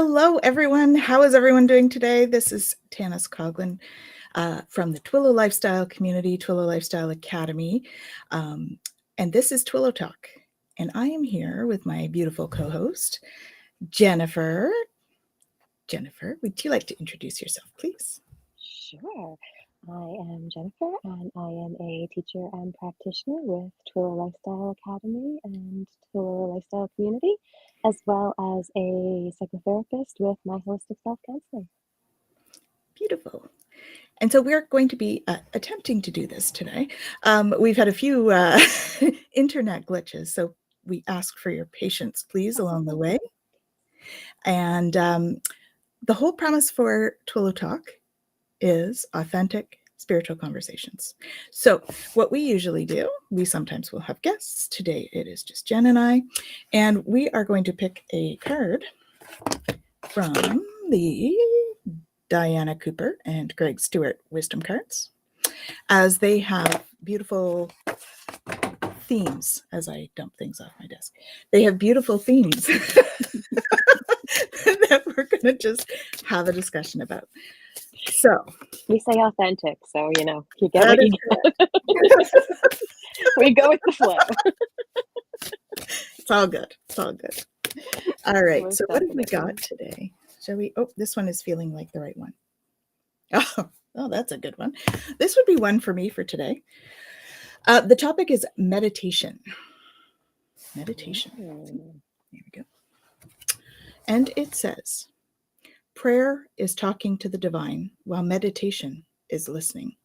Hello, everyone. How is everyone doing today? This is Tanis Coughlin from the Twillow Lifestyle Community, Twillow Lifestyle Academy. And this is Twillow Talk. And I am here with my beautiful co-host, Jennifer. Jennifer, would you like to introduce yourself, please? Sure. I am Jennifer, and I am a teacher and practitioner with Twillow Lifestyle Academy and Twillow Lifestyle Community, as well as a psychotherapist with My Holistic Self-Counseling. Beautiful. And so we're going to be attempting to do this today. We've had a few internet glitches, so we ask for your patience, please, along the way. And the whole premise for Twillow Talk is authentic spiritual conversations. So what we usually do, we sometimes will have guests. Today it is just Jen and I, and we are going to pick a card from the Diana Cooper and Greg Stewart wisdom cards, as they have beautiful themes. As I dump things off my desk, they have beautiful themes that we're going to just have a discussion about. So we say authentic, so you get what you get. We go with the flow. It's all good. It's all good. All right. Most so what have we got today? Shall we? Oh, this one is feeling like the right one. Oh, that's a good one. This would be one for me for today. The topic is meditation. Meditation. Here we go. And it says, prayer is talking to the divine, while meditation is listening.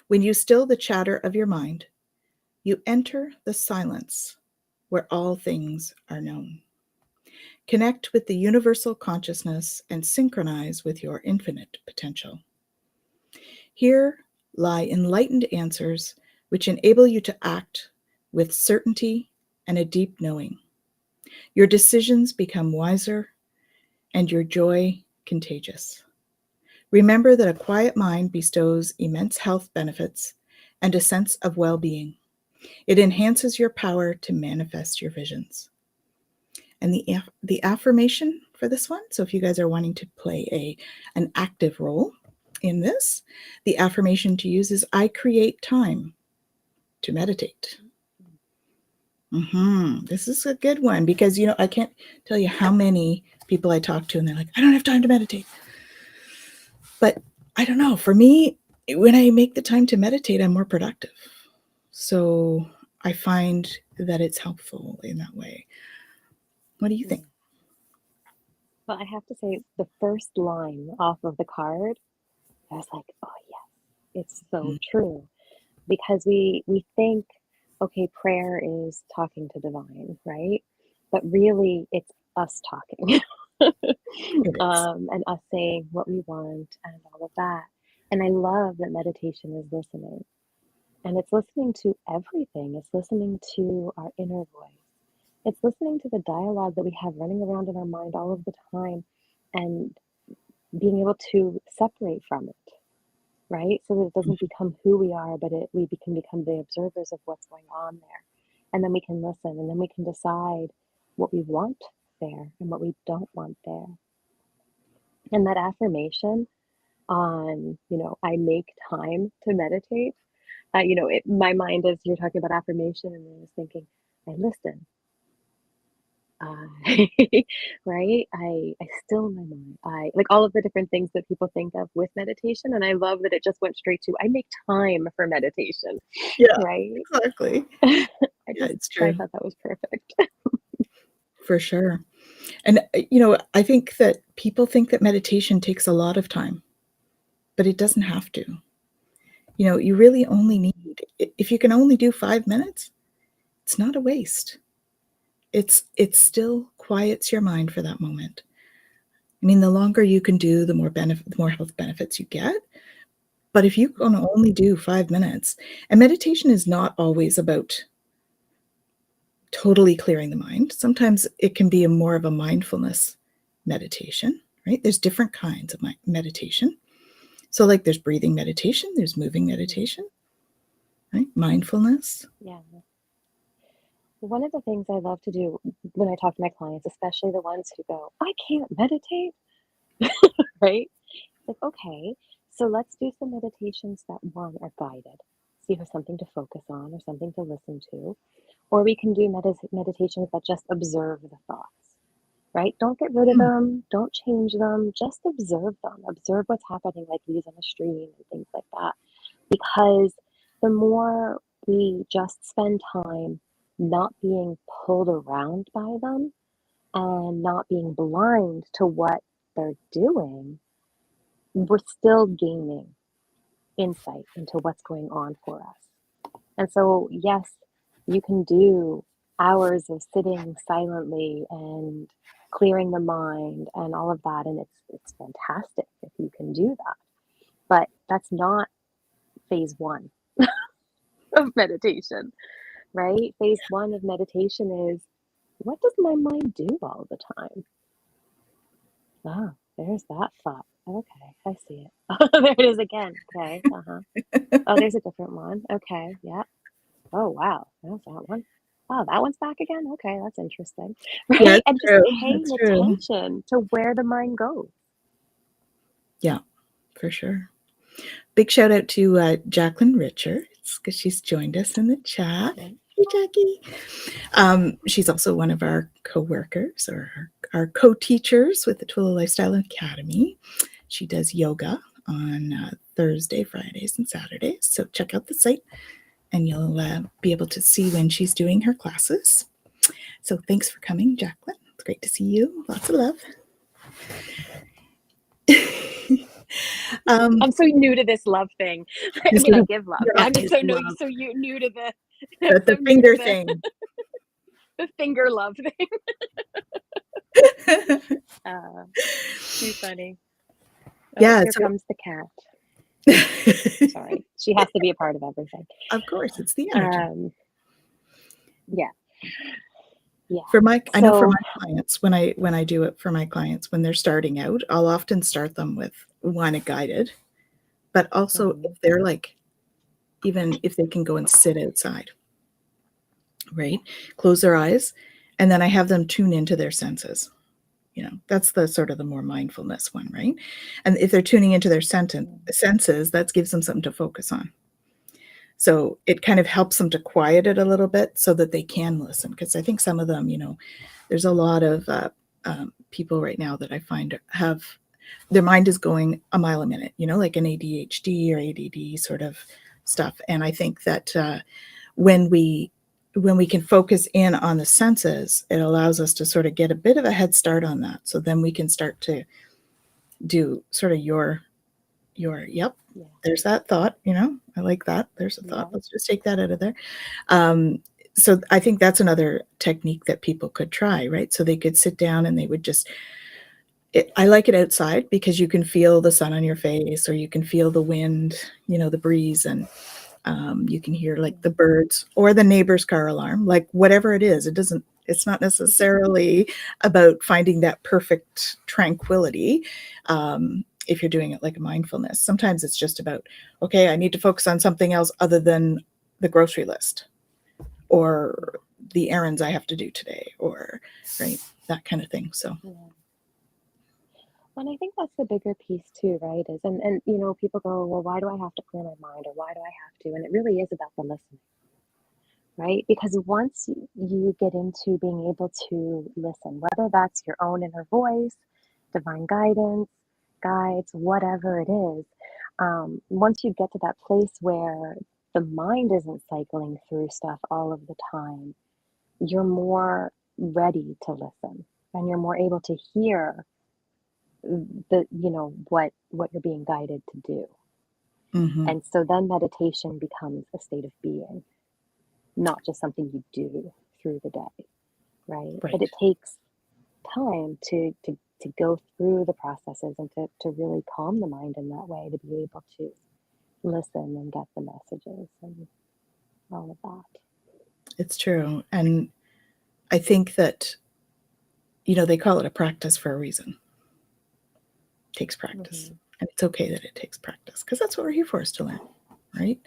When you still the chatter of your mind, you enter the silence where all things are known. Connect with the universal consciousness and synchronize with your infinite potential. Here lie enlightened answers which enable you to act with certainty and a deep knowing. Your decisions become wiser and your joy contagious. Remember that a quiet mind bestows immense health benefits and a sense of well-being. It enhances your power to manifest your visions. And the affirmation for this one, so if you guys are wanting to play an active role in this, the affirmation to use is, I create time to meditate. This is a good one because, I can't tell you how many people I talk to and they're like, I don't have time to meditate. But I don't know, for me, when I make the time to meditate, I'm more productive. So I find that it's helpful in that way. What do you think? Well, I have to say, the first line off of the card, I was like, oh, yes, it's so true. Because we think, okay, prayer is talking to divine, right? But really, it's us talking. And us saying what we want and all of that. And I love that meditation is listening. And it's listening to everything. It's listening to our inner voice. It's listening to the dialogue that we have running around in our mind all of the time and being able to separate from it, right? So that it doesn't become who we are, but we can become the observers of what's going on there. And then we can listen, and then we can decide what we want there and what we don't want there. And that affirmation on, I make time to meditate, my mind, as you're talking about affirmation, and I was thinking, I listen. Right? I still my mind. I like all of the different things that people think of with meditation. And I love that it just went straight to, I make time for meditation. Yeah, right? Exactly. It's true. I thought that was perfect. For sure. And, I think that people think that meditation takes a lot of time, but it doesn't have to. You really only need, if you can only do 5 minutes, it's not a waste. It still quiets your mind for that moment. I mean, the longer you can do, the more health benefits you get. But if you can only do 5 minutes, and meditation is not always about totally clearing the mind. Sometimes it can be more of a mindfulness meditation, right? There's different kinds of meditation. So like there's breathing meditation, there's moving meditation, right? Mindfulness. Yeah. One of the things I love to do when I talk to my clients, especially the ones who go, I can't meditate, right? Like, okay, so let's do some meditations that, one, are guided. So you have something to focus on or something to listen to. Or we can do meditations that just observe the thoughts, right? Don't get rid of them. Don't change them. Just observe them. Observe what's happening, like leaves on a stream and things like that. Because the more we just spend time not being pulled around by them and not being blind to what they're doing, we're still gaining insight into what's going on for us. And so, yes, you can do hours of sitting silently and clearing the mind and all of that, and it's fantastic if you can do that. But that's not phase one of meditation, right? Phase one of meditation is, what does my mind do all the time? Oh, there's that thought. Okay, I see it. There it is again. Okay, oh, there's a different one. Okay, yeah. Oh, wow, there's that one. Oh, that one's back again. Okay, that's interesting, right? Yeah, And true. just paying attention to where the mind goes. Yeah, for sure. Big shout out to Jacqueline Richards, because she's joined us in the chat. Hey, Jackie. She's also one of our co-workers or our co-teachers with the Twillow Lifestyle Academy. She does yoga on Thursday, Fridays, and Saturdays. So check out the site and you'll be able to see when she's doing her classes. So thanks for coming, Jacqueline. It's great to see you. Lots of love. I'm so new to this love thing. I mean, I give love. I'm just so new to the finger thing. The finger love thing. Too funny. Oh, yeah, here comes the cat. Sorry, she has to be a part of everything. Of course, it's the energy. Yeah. I know for my clients, when I do it for my clients, when they're starting out, I'll often start them with one guided, but also if they're like, even if they can go and sit outside, right? Close their eyes, and then I have them tune into their senses. You know, that's the sort of the more mindfulness one, right? And if they're tuning into their senses, that gives them something to focus on. So it kind of helps them to quiet it a little bit so that they can listen. Because I think some of them, you know, there's a lot of people right now that I find have their mind is going a mile a minute, you know, like an ADHD or ADD sort of stuff. And I think that when we can focus in on the senses, it allows us to sort of get a bit of a head start on that. So then we can start to do sort of your yep, there's that thought, you know, I like that. There's a thought. Let's just take that out of there. So I think that's another technique that people could try, right? So they could sit down and they would just, I like it outside because you can feel the sun on your face or you can feel the wind, you know, the breeze, and you can hear like the birds or the neighbor's car alarm, like whatever it is. It's not necessarily about finding that perfect tranquility. If you're doing it like a mindfulness, sometimes it's just about, okay, I need to focus on something else other than the grocery list or the errands I have to do today, or right, that kind of thing. So and I think that's the bigger piece too, right? Is and you know, people go, well, why do I have to clear my mind, or why do I have to? And it really is about the listening, right? Because once you get into being able to listen, whether that's your own inner voice, divine guidance, guides, whatever it is, once you get to that place where the mind isn't cycling through stuff all of the time, you're more ready to listen and you're more able to hear the, you know, what you're being guided to do. And so then meditation becomes a state of being, not just something you do through the day, right? But it takes time to go through the processes and to really calm the mind in that way, to be able to listen and get the messages and all of that. It's true. And I think that, you know, they call it a practice for a reason. It takes practice. And it's okay that it takes practice, because that's what we're here for, is to learn, right?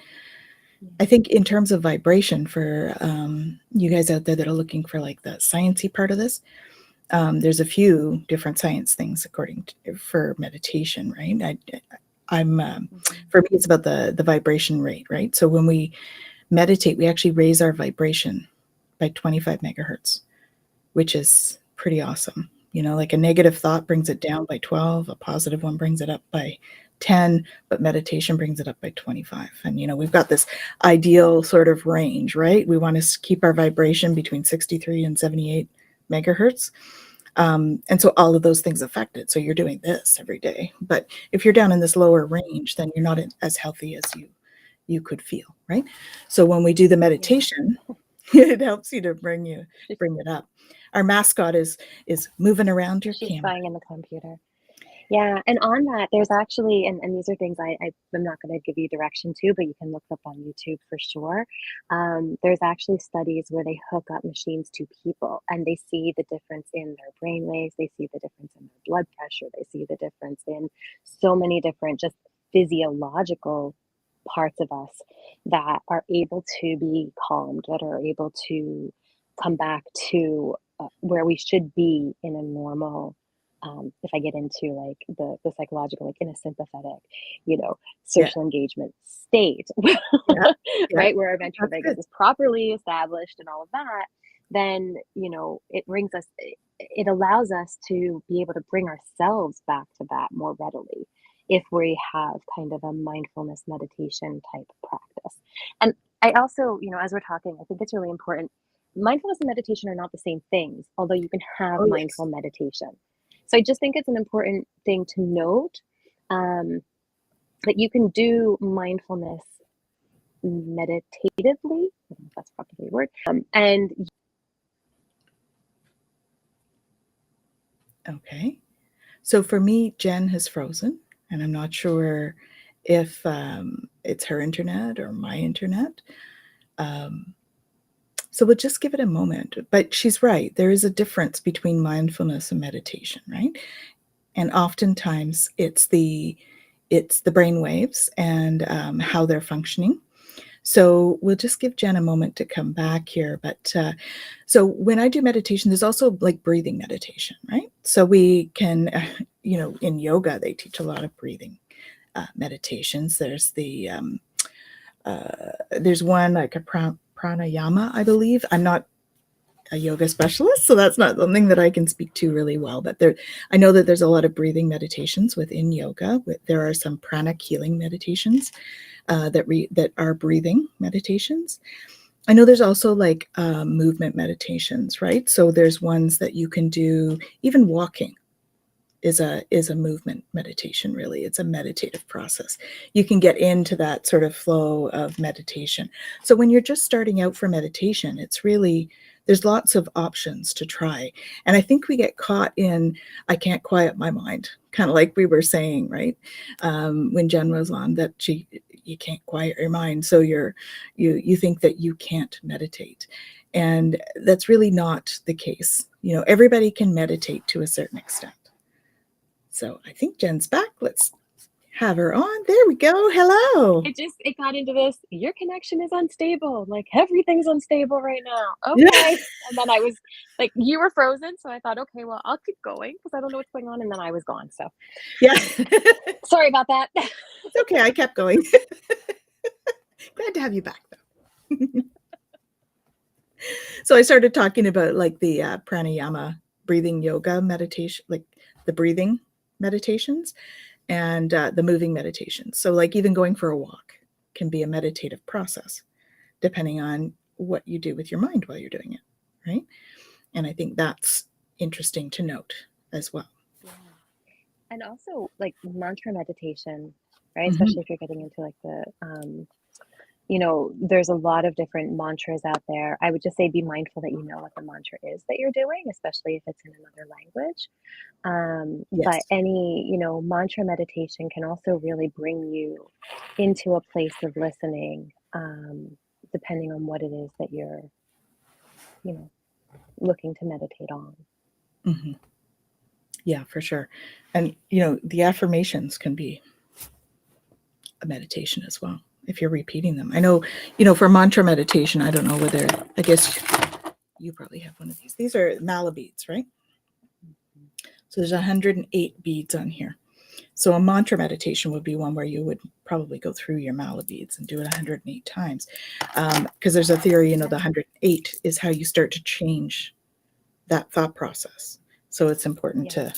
I think in terms of vibration for you guys out there that are looking for like the sciencey part of this, there's a few different science things according to, for meditation, right? For me, it's about the vibration rate, right? So when we meditate, we actually raise our vibration by 25 megahertz, which is pretty awesome. You know, like a negative thought brings it down by 12, a positive one brings it up by 10, but meditation brings it up by 25. And, you know, we've got this ideal sort of range, right? We want to keep our vibration between 63 and 78 megahertz. And so all of those things affect it. So you're doing this every day. But if you're down in this lower range, then you're not as healthy as you could feel, right? So when we do the meditation, it helps you to bring it up. Our mascot is moving around your She's camera. spying in the computer. Yeah, and on that, there's actually, and these are things I'm not going to give you direction to, but you can look up on YouTube for sure. There's actually studies where they hook up machines to people and they see the difference in their brain waves, they see the difference in their blood pressure, they see the difference in so many different just physiological parts of us that are able to be calmed, that are able to come back to where we should be in a normal if I get into like the psychological, like in a sympathetic, social engagement state, right, where our ventral vagus is properly established and all of that, then, it allows us to be able to bring ourselves back to that more readily if we have kind of a mindfulness meditation type practice. And I also, as we're talking, I think it's really important. Mindfulness and meditation are not the same things, although you can have mindful meditation. So I just think it's an important thing to note that you can do mindfulness meditatively, I don't know if that's probably a word, and okay. So for me, Jen has frozen, and I'm not sure if it's her internet or my internet. So we'll just give it a moment. But she's right. There is a difference between mindfulness and meditation, right? And oftentimes it's the brain waves and how they're functioning. So we'll just give Jen a moment to come back here. But so when I do meditation, there's also like breathing meditation, right? So we can, in yoga, they teach a lot of breathing meditations. There's there's one like a pranayama, I believe. I'm not a yoga specialist, so that's not something that I can speak to really well. But I know that there's a lot of breathing meditations within yoga. There are some pranic healing meditations that are breathing meditations. I know there's also like movement meditations, right? So there's ones that you can do. Even walking is a movement meditation. Really, it's a meditative process. You can get into that sort of flow of meditation. So when you're just starting out for meditation, it's really, there's lots of options to try. And I think we get caught in, I can't quiet my mind, kind of like we were saying, right? When Jen was on, that you can't quiet your mind. So you think that you can't meditate. And that's really not the case. Everybody can meditate to a certain extent. So I think Jen's back. Let's have her on. There we go. Hello. It got into this, your connection is unstable. Like everything's unstable right now. Okay. And then I was like, you were frozen. So I thought, okay, well, I'll keep going because I don't know what's going on. And then I was gone. So yeah. Sorry about that. It's okay. I kept going. Glad to have you back though. So I started talking about like the pranayama breathing yoga meditation, like the breathing meditations and the moving meditations. So like even going for a walk can be a meditative process depending on what you do with your mind while you're doing it, right? And I think that's interesting to note as well. Yeah. And also like mantra meditation, right? Especially if you're getting into like the there's a lot of different mantras out there. I would just say be mindful that you know what the mantra is that you're doing, especially if it's in another language. But any, mantra meditation can also really bring you into a place of listening, depending on what it is that you're, looking to meditate on. Mm-hmm. Yeah, for sure. And, the affirmations can be a meditation as well. if you're repeating them. I know, for mantra meditation, I don't know whether, I guess you probably have one of these. These are mala beads, right? So there's 108 beads on here. So a mantra meditation would be one where you would probably go through your mala beads and do it 108 times. Because there's a theory, the 108 is how you start to change that thought process. So it's important to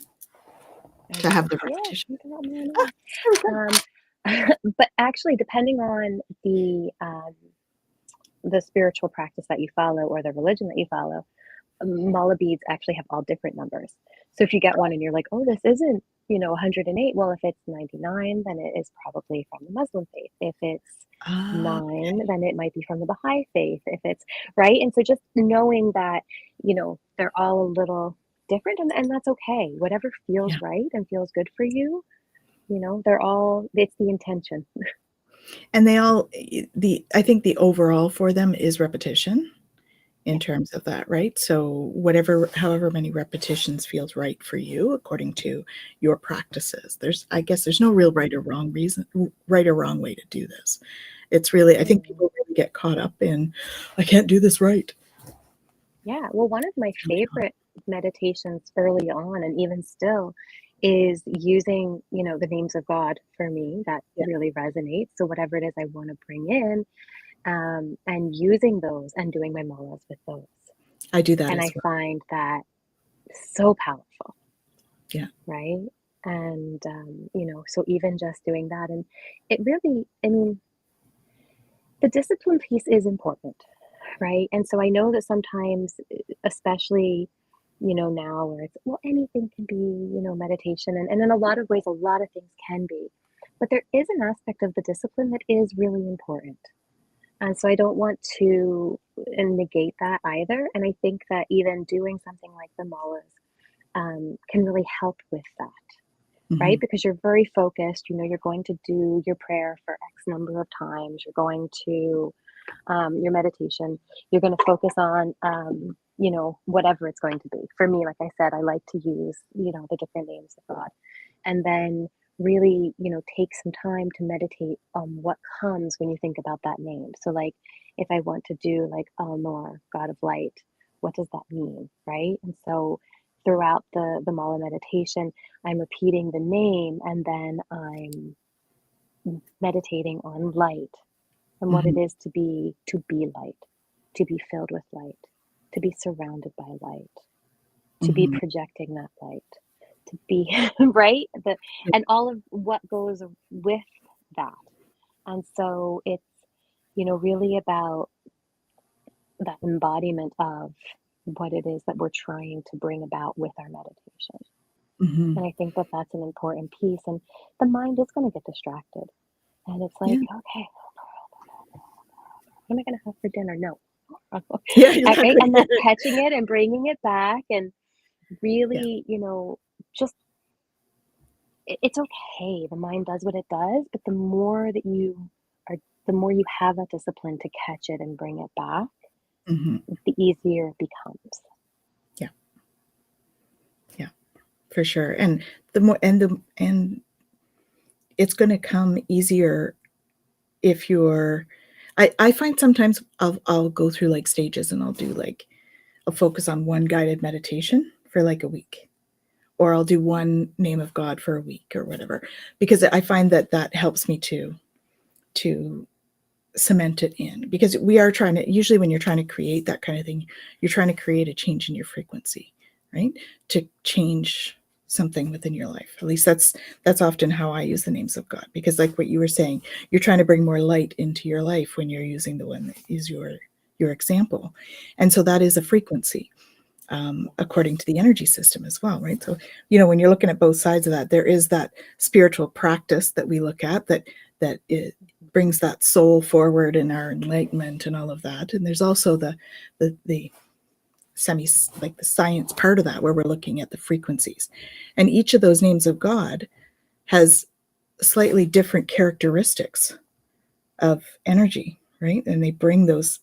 have the repetition. But actually, depending on the spiritual practice that you follow or the religion that you follow, mala beads actually have all different numbers. So if you get one and you're like, oh, this isn't 108, well, if it's 99, then it is probably from the Muslim faith. If it's 9, then it might be from the Baha'i faith. If it's right. And so just knowing that they're all a little different, and that's okay. Whatever feels right and feels good for you, they're all, it's the intention. And they all, I think the overall for them is repetition in terms of that, right? So however many repetitions feels right for you according to your practices. I guess there's no real right or wrong way to do this. It's really, I think people really get caught up in, I can't do this right. Yeah. Well, one of my favorite meditations early on, and even still, is using, the names of God for me. That really resonates. So whatever it is I want to bring in, and using those and doing my malas with those. I do that, and I find that so powerful. Yeah. Right. And so even just doing that, and it really, the discipline piece is important, right? And so I know that sometimes, especially now where it's, well, anything can be meditation, and in a lot of ways a lot of things can be, but there is an aspect of the discipline that is really important. And so I don't want to negate that either. And I think that even doing something like the malas can really help with that, right? Because you're very focused, you're going to do your prayer for X number of times, you're going to your meditation, you're going to focus on, whatever it's going to be. For me, like I said, I like to use, the different names of God. And then really, take some time to meditate on what comes when you think about that name. So like, if I want to do like Al-Noor, God of light, what does that mean, right? And so throughout the mala meditation, I'm repeating the name, and then I'm meditating on light and what it is to be light, to be filled with light, to be surrounded by light, to be projecting that light, to be right, and all of what goes with that. And so it's really about that embodiment of what it is that we're trying to bring about with our meditation. And I think that that's an important piece. And the mind is going to get distracted, and it's like, okay, what am I going to have for dinner? No. Exactly. And that catching it and bringing it back, and really, just, it's okay. The mind does what it does, but the more you have that discipline to catch it and bring it back, the easier it becomes. Yeah, for sure. And the more, and it's going to come easier if you're, I find sometimes I'll go through like stages, and I'll focus on one guided meditation for like a week, or I'll do one name of God for a week or whatever, because I find that helps me to cement it in, because we are trying to, usually when you're trying to create that kind of thing, you're trying to create a change in your frequency, right? To change something within your life. At least that's often how I use the names of God, because like what you were saying, you're trying to bring more light into your life when you're using the one that is your example. And so that is a frequency, according to the energy system as well, right? So, when you're looking at both sides of that, there is that spiritual practice that we look at that it brings that soul forward in our enlightenment and all of that. And there's also the like the science part of that, where we're looking at the frequencies, and each of those names of God has slightly different characteristics of energy, right? And they bring those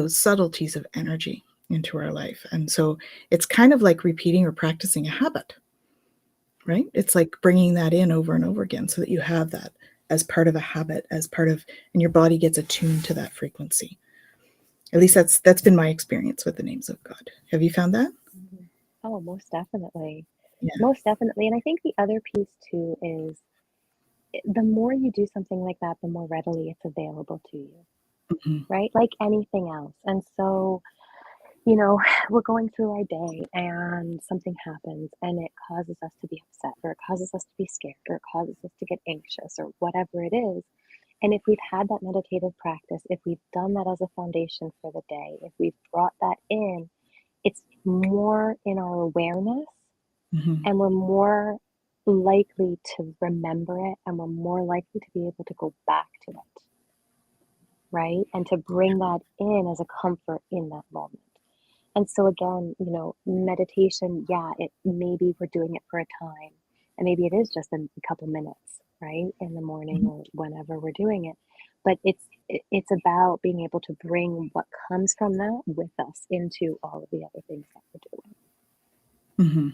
subtleties of energy into our life. And so it's kind of like repeating or practicing a habit, right? It's like bringing that in over and over again so that you have that as part of a habit, as part of, and your body gets attuned to that frequency. At least that's been my experience with the names of God. Have you found that? Oh, most definitely. Yeah. Most definitely. And I think the other piece too is the more you do something like that, the more readily it's available to you, right? Like anything else. And so, you know, we're going through our day and something happens and it causes us to be upset, or it causes us to be scared, or it causes us to get anxious, or whatever it is. And if we've had that meditative practice, if we've done that as a foundation for the day, if we've brought that in, it's more in our awareness, and we're more likely to remember it, and we're more likely to be able to go back to it, right? And to bring that in as a comfort in that moment. And so again, you know, meditation, yeah, it maybe we're doing it for a time, and maybe it is just a couple minutes, right, in the morning or whenever we're doing it. But it's about being able to bring what comes from that with us into all of the other things that we're doing.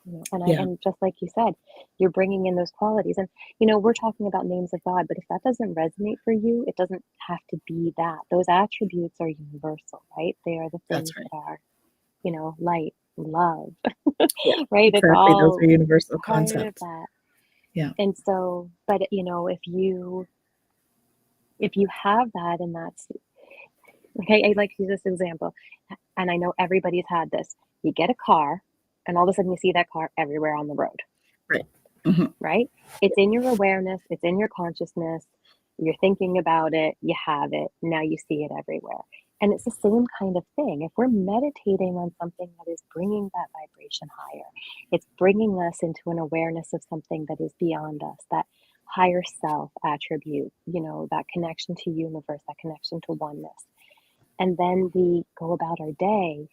You know, and just like you said, you're bringing in those qualities. And, you know, we're talking about names of God, but if that doesn't resonate for you, it doesn't have to be that. Those attributes are universal, right? They are the things that are, you know, light, love, right? Exactly. It's all those are universal part of concepts. that. Yeah. And so, but, you know, if you have that, and that's, like, I like to use this example, and I know everybody's had this. You get a car, and all of a sudden you see that car everywhere on the road. Right. Right? It's in your awareness, it's in your consciousness, you're thinking about it, you have it, now you see it everywhere. And it's the same kind of thing. If we're meditating on something that is bringing that vibration higher, it's bringing us into an awareness of something that is beyond us, that higher self attribute, you know, that connection to universe, that connection to oneness. And then we go about our day,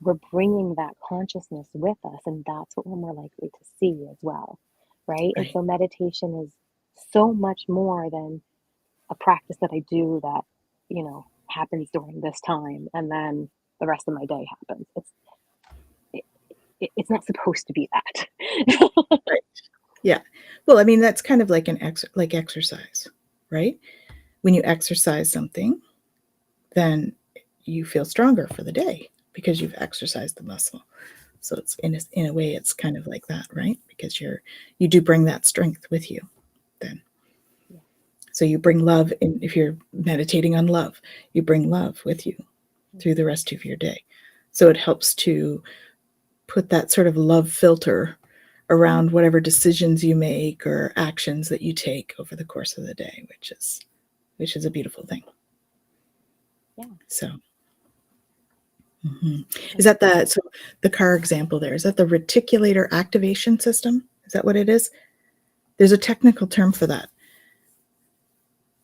we're bringing that consciousness with us, and that's what we're more likely to see as well, right? And so meditation is so much more than a practice that I do that, you know, happens during this time, and then the rest of my day happens. It's not supposed to be that. Right. Yeah. Well, I mean, that's kind of like like exercise, right? When you exercise something, then you feel stronger for the day because you've exercised the muscle. So it's in a way, it's kind of like that, right? Because you do bring that strength with you then. Yeah. So you bring love in. If you're meditating on love, you bring love with you through the rest of your day. So it helps to put that sort of love filter around whatever decisions you make or actions that you take over the course of the day, which is a beautiful thing. Yeah. So is that the car example there? Is that the reticular activation system? Is that what it is? There's a technical term for that.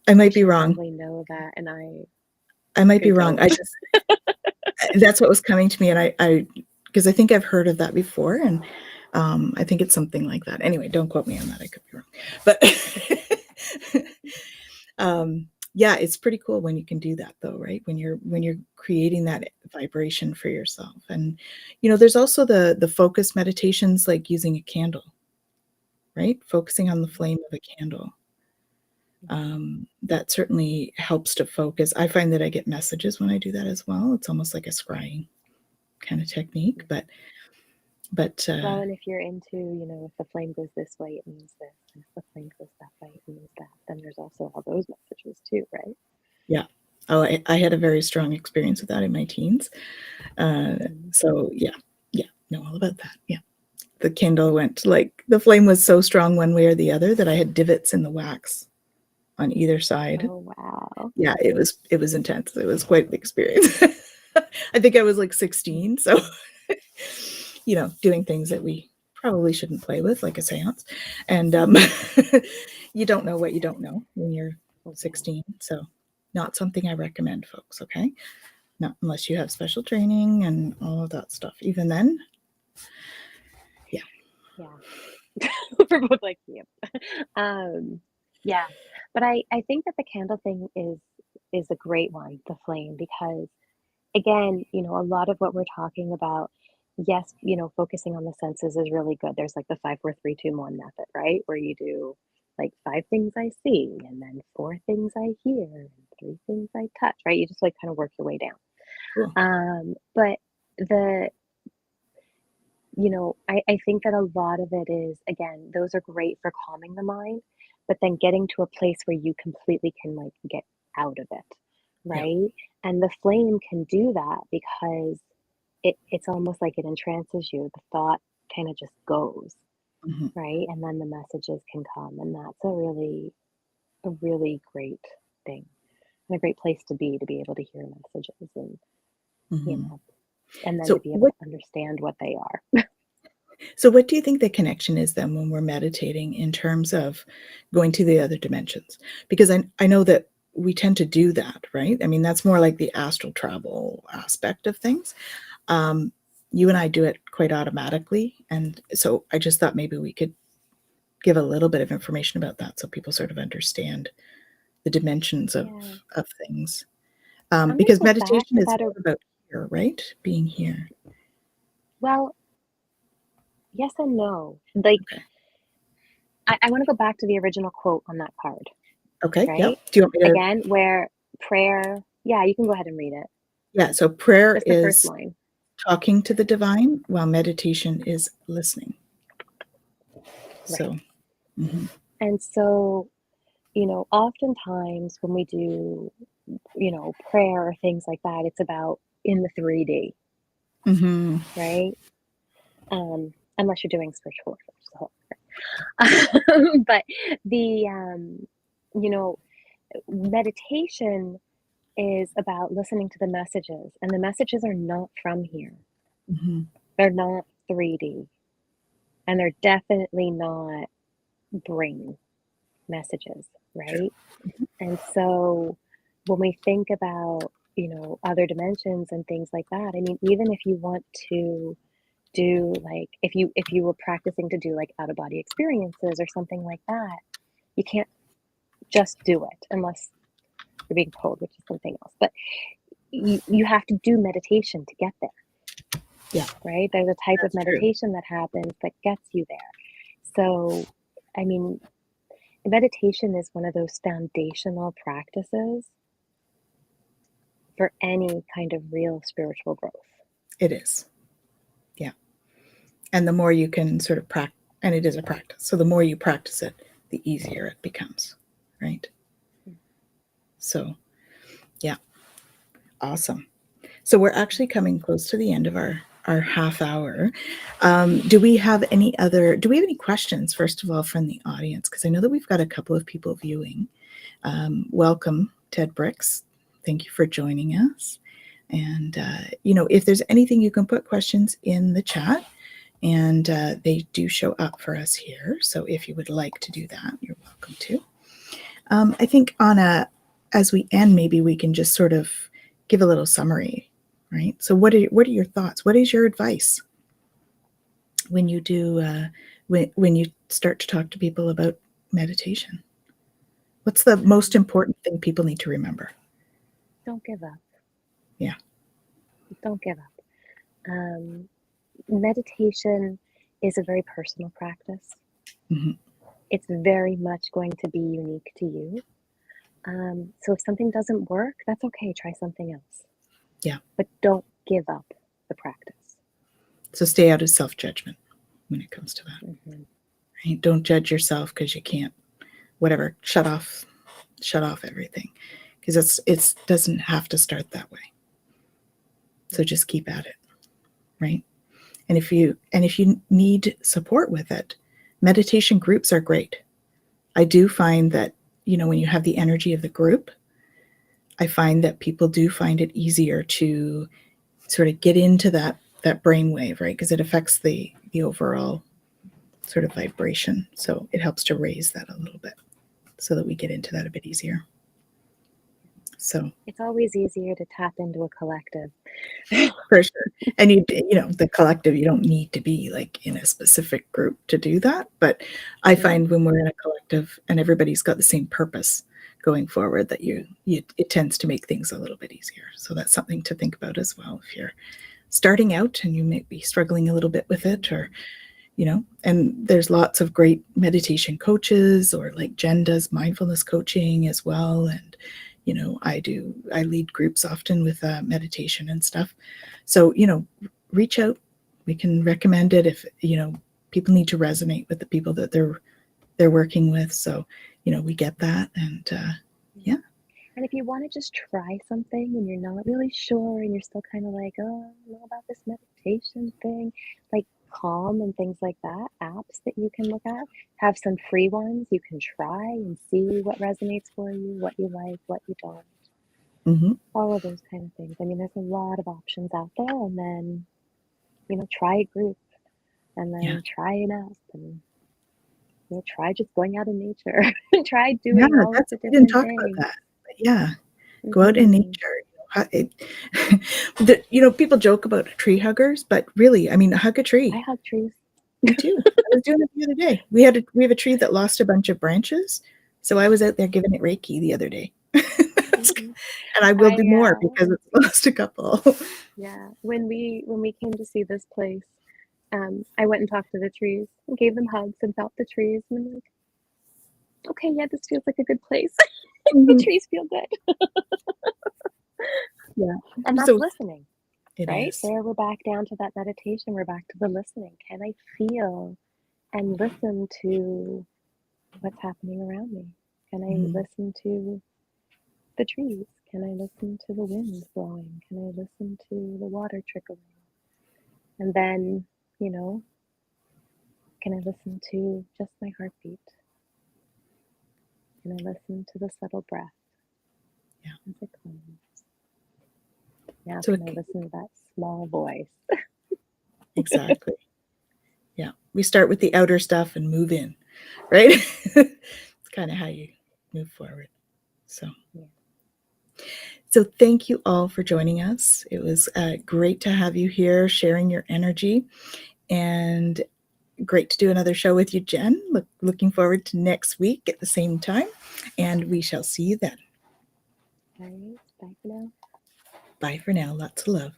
I might be wrong. I know that, and I might be wrong. That's what was coming to me, and because I think I've heard of that before, and I think it's something like that. Anyway, don't quote me on that. I could be wrong, but yeah, it's pretty cool when you can do that, though, right? When you're creating that vibration for yourself. And you know, there's also the focus meditations, like using a candle, right? Focusing on the flame of a candle. That certainly helps to focus. I find that I get messages when I do that as well. It's almost like a scrying kind of technique, but well, and if you're into, you know, if the flame goes this way, it means this, and if the flame goes that way, it means that, then there's also all those messages too, right? Yeah. Oh, I had a very strong experience with that in my teens. So yeah, know all about that. Yeah. The candle went, like, the flame was so strong one way or the other that I had divots in the wax on either side. Oh, wow. Yeah, it was intense. It was quite the experience. I think I was like 16, so you know, doing things that we probably shouldn't play with, like a seance. And you don't know what you don't know when you're 16. So not something I recommend, folks, okay? Not unless you have special training and all of that stuff. Even then, yeah. We're both like, yep. Yeah. But I think that the candle thing is a great one, the flame, because again, you know, a lot of what we're talking about, yes, you know, focusing on the senses is really good. There's like the 5 4 3 2 1 method, right? Where you do like 5 things I see, and then 4 things I hear, and 3 things I touch, right? You just like kind of work your way down. Cool. But the, I think that a lot of it is, again, those are great for calming the mind, but then getting to a place where you completely can like get out of it, Yeah. right? And the flame can do that because it's almost like it entrances you. The thought kind of just goes, Mm-hmm. right? And then the messages can come, and that's a really great thing, and a great place to be able to hear messages, and Mm-hmm. and then to So be able what to understand what they are. so what do you think the connection is then when we're meditating in terms of going to the other dimensions? Because I know that we tend to do that, right? I mean, that's more like the astral travel aspect of things. You and I do it quite automatically. And so I just thought maybe we could give a little bit of information about that so people sort of understand the dimensions Yeah. of things. I'm gonna Because go back meditation to is that. more about here, right? Being here. Well, yes and no. Like, Okay. I want to go back to the original quote on that card, Okay. Yeah. right? Do you want me to? Again, where prayer, yeah, you can go ahead and read it. Yeah. So prayer Just the first is line. talking to the divine, while meditation is listening. Right. So, mhm. And so, oftentimes when we do, prayer or things like that, it's about in the 3D, Mhm. right? Unless you're doing spiritual work, which is a whole different. But the, meditation is about listening to the messages, and the messages are not from here. Mhm. They're not 3D, and they're definitely not brain messages, Sure. right? And so when we think about, other dimensions and things like that, I mean, even if you want to do like if you were practicing to do like out of body experiences or something like that, you can't just do it unless you're being told, which is something else. But you have to do meditation to get there. Yeah. Right? There's a type of That's true. meditation that happens that gets you there. So, I mean, meditation is one of those foundational practices for any kind of real spiritual growth. It is. Yeah. And the more you can sort of practice, and it is a practice. So the more you practice it, the easier it becomes, right? So, yeah. Awesome. So we're actually coming close to the end of our half hour. Do we have any questions, first of all, from the audience? Because I know that we've got a couple of people viewing. Welcome, Ted Bricks. Thank you for joining us. And, if there's anything, you can put questions in the chat, and they do show up for us here. So if you would like to do that, you're welcome to. I think as we end, maybe we can just sort of give a little summary, right? So what are your thoughts? What is your advice when you do when you start to talk to people about meditation? What's the most important thing people need to remember? Don't give up. Yeah. Don't give up. Meditation is a very personal practice. Mm-hmm. It's very much going to be unique to you. So if something doesn't work, that's okay. Try something else. Yeah. But don't give up the practice. So stay out of self-judgment when it comes to that. Mm-hmm. Right? Don't judge yourself because you can't, whatever, shut off everything. Because it doesn't have to start that way. So just keep at it, right? And if you need support with it, meditation groups are great. I do find that, when you have the energy of the group, I find that people do find it easier to sort of get into that brainwave, right? Because it affects the overall sort of vibration. So it helps to raise that a little bit so that we get into that a bit easier. So it's always easier to tap into a collective. For sure. And the collective, you don't need to be like in a specific group to do that. But I find when we're in a collective and everybody's got the same purpose going forward, that it tends to make things a little bit easier. So that's something to think about as well. If you're starting out and you may be struggling a little bit with it, or and there's lots of great meditation coaches, or like Jen does mindfulness coaching as well. And, I lead groups often with meditation and stuff. So, reach out. We can recommend it if, people need to resonate with the people that they're working with. So, we get that. And yeah. And if you want to just try something and you're not really sure and you're still kind of like, oh, I don't know about this meditation thing, like Calm and things like that, apps that you can look at, have some free ones you can try and see what resonates for you, what you like, what you don't. Mm-hmm. All of those kind of things. I mean, there's a lot of options out there. And then, try a group, and then try an app, and try just going out in nature. Try doing all of the We didn't different talk things. about that. But yeah. Go out in nature. People joke about tree huggers, but really, hug a tree. I hug trees. Me too. I was doing it the other day. We have a tree that lost a bunch of branches, so I was out there giving it Reiki the other day. And I will do more because it's lost a couple. Yeah. When we came to see this place, I went and talked to the trees and gave them hugs and felt the trees, and I'm like, okay, yeah, this feels like a good place. The trees feel good. Yeah. And that's listening. Right? Is. There we're back down to that meditation. We're back to the listening. Can I feel and listen to what's happening around me? Can I listen to the trees? Can I listen to the wind blowing? Can I listen to the water trickling? And then, can I listen to just my heartbeat? Can I listen to the subtle breath? Yeah. As it comes. Now So can I listen to that small voice? Exactly. Yeah. We start with the outer stuff and move in, right? It's kind of how you move forward. So, So thank you all for joining us. It was great to have you here sharing your energy, and great to do another show with you, Jen. Looking forward to next week at the same time, and we shall see you then. All right. Bye for now. Bye for now. Lots of love.